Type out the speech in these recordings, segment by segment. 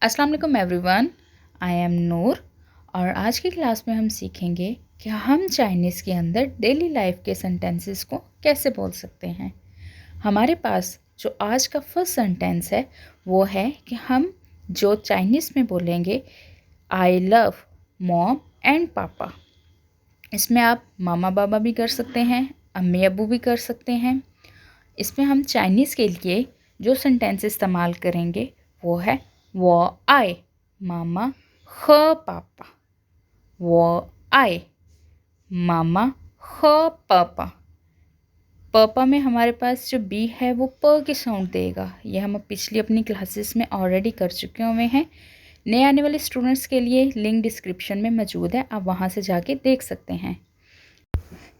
अस्सलाम वालेकुम everyone, I am नूर। और आज की क्लास में हम सीखेंगे कि हम चाइनीज़ के अंदर डेली लाइफ के सेंटेंसेस को कैसे बोल सकते हैं। हमारे पास जो आज का फर्स्ट सेंटेंस है वो है कि हम जो चाइनीज़ में बोलेंगे आई लव मॉम एंड पापा। इसमें आप मामा बाबा भी कर सकते हैं, अम्मी अब्बू भी कर सकते हैं। इसमें हम चाइनीज़ के लिए जो सेंटेंस इस्तेमाल करेंगे वो है वो आई मामा ह पापा, वो आई मामा ह पापा। पापा में हमारे पास जो बी है वो प के साउंड देगा। ये हम पिछली अपनी क्लासेस में ऑलरेडी कर चुके हुए हैं। नए आने वाले स्टूडेंट्स के लिए लिंक डिस्क्रिप्शन में मौजूद है, आप वहाँ से जाके देख सकते हैं।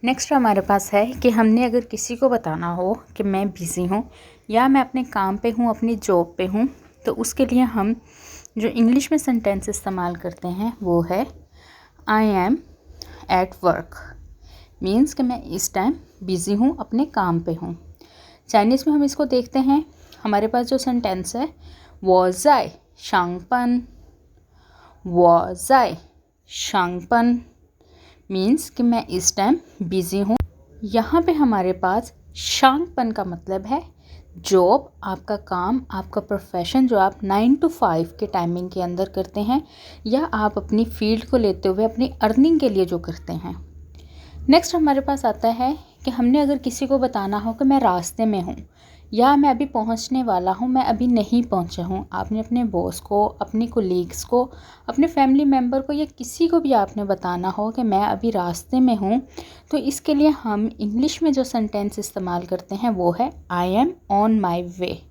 नेक्स्ट हमारे पास है कि हमने अगर किसी को बताना हो कि मैं बिज़ी हूँ या मैं अपने काम पे हूँ, अपनी जॉब पे हूँ, तो उसके लिए हम जो इंग्लिश में सेंटेंस इस्तेमाल करते हैं वो है I am at work. Means कि मैं इस टाइम बिज़ी हूँ, अपने काम पे हूँ। चाइनीज़ में हम इसको देखते हैं। हमारे पास जो सेंटेंस है वो ज़ाई शांगपन, वो ज़ाई शांगपन मीन्स कि मैं इस टाइम बिज़ी हूँ। यहाँ पे हमारे पास शांगपन का मतलब है जॉब, आपका काम, आपका प्रोफेशन जो आप 9 to 5 के टाइमिंग के अंदर करते हैं या आप अपनी फील्ड को लेते हुए अपनी अर्निंग के लिए जो करते हैं। नेक्स्ट हमारे पास आता है कि हमने अगर किसी को बताना हो कि मैं रास्ते में हूँ या मैं अभी पहुँचने वाला हूँ, मैं अभी नहीं पहुँचा हूँ। आपने अपने बॉस को, अपने कोलीग्स को, अपने फैमिली मेम्बर को या किसी को भी आपने बताना हो कि मैं अभी रास्ते में हूँ, तो इसके लिए हम इंग्लिश में जो सेंटेंस इस्तेमाल करते हैं वो है I am on my way.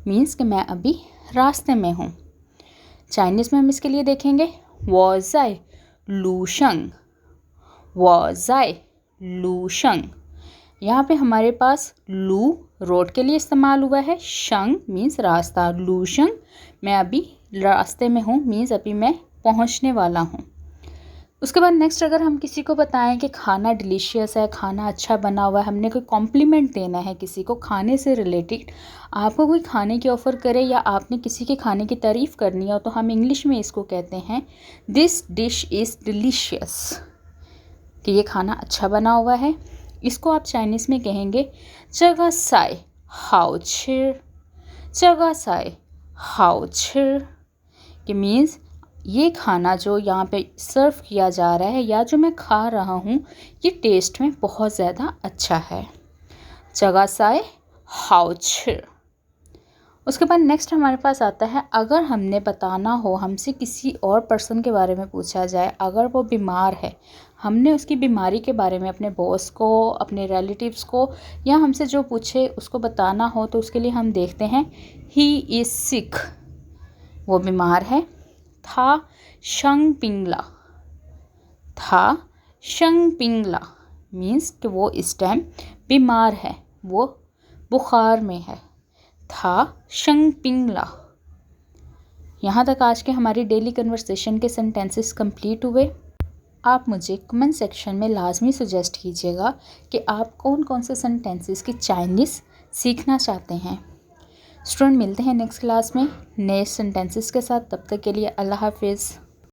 Means कि मैं अभी रास्ते में हूँ। चाइनीज़ में हम इसके लिए देखेंगे वो ज़ाई लूशंग, वो ज़ाई लूशंग। यहाँ पे हमारे पास लू रोड के लिए इस्तेमाल हुआ है, शंग मीन्स रास्ता, लूशंग मैं अभी रास्ते में हूँ मीन्स अभी मैं पहुँचने वाला हूँ। उसके बाद नेक्स्ट अगर हम किसी को बताएं कि खाना डिलीशियस है, खाना अच्छा बना हुआ है, हमने कोई कॉम्प्लीमेंट देना है किसी को खाने से रिलेटेड, आपको कोई खाने की ऑफ़र करे या आपने किसी के खाने की तारीफ़ करनी हो, तो हम इंग्लिश में इसको कहते हैं दिस डिश इज़ डिलीशियस, कि ये खाना अच्छा बना हुआ है। इसको आप चाइनीज़ में कहेंगे जगह साई हाओ छिर, जगह साई हाओ छिर, कि मीन्स ये खाना जो यहाँ पे सर्व किया जा रहा है या जो मैं खा रहा हूँ ये टेस्ट में बहुत ज़्यादा अच्छा है। जगह साई हाओ छिर। उसके बाद नेक्स्ट हमारे पास आता है अगर हमने बताना हो, हमसे किसी और पर्सन के बारे में पूछा जाए, अगर वो बीमार है, हमने उसकी बीमारी के बारे में अपने बॉस को, अपने रिलेटिव्स को या हमसे जो पूछे उसको बताना हो, तो उसके लिए हम देखते हैं ही इज़ सिक, वो बीमार है। था शंग पिंगला, था शंग पिंगला मीन्स कि वो इस टाइम बीमार है, वो बुखार में है। था शंग पिंगला। यहाँ तक आज के हमारी डेली कन्वर्सेशन के सेंटेंसेस कंप्लीट हुए। आप मुझे कमेंट सेक्शन में लाजमी सजेस्ट कीजिएगा कि आप कौन कौन से सेंटेंसेस की चाइनीज़ सीखना चाहते हैं। स्टूडेंट मिलते हैं नेक्स्ट क्लास में नए सेंटेंसेस के साथ, तब तक के लिए अल्लाह हाफिज़।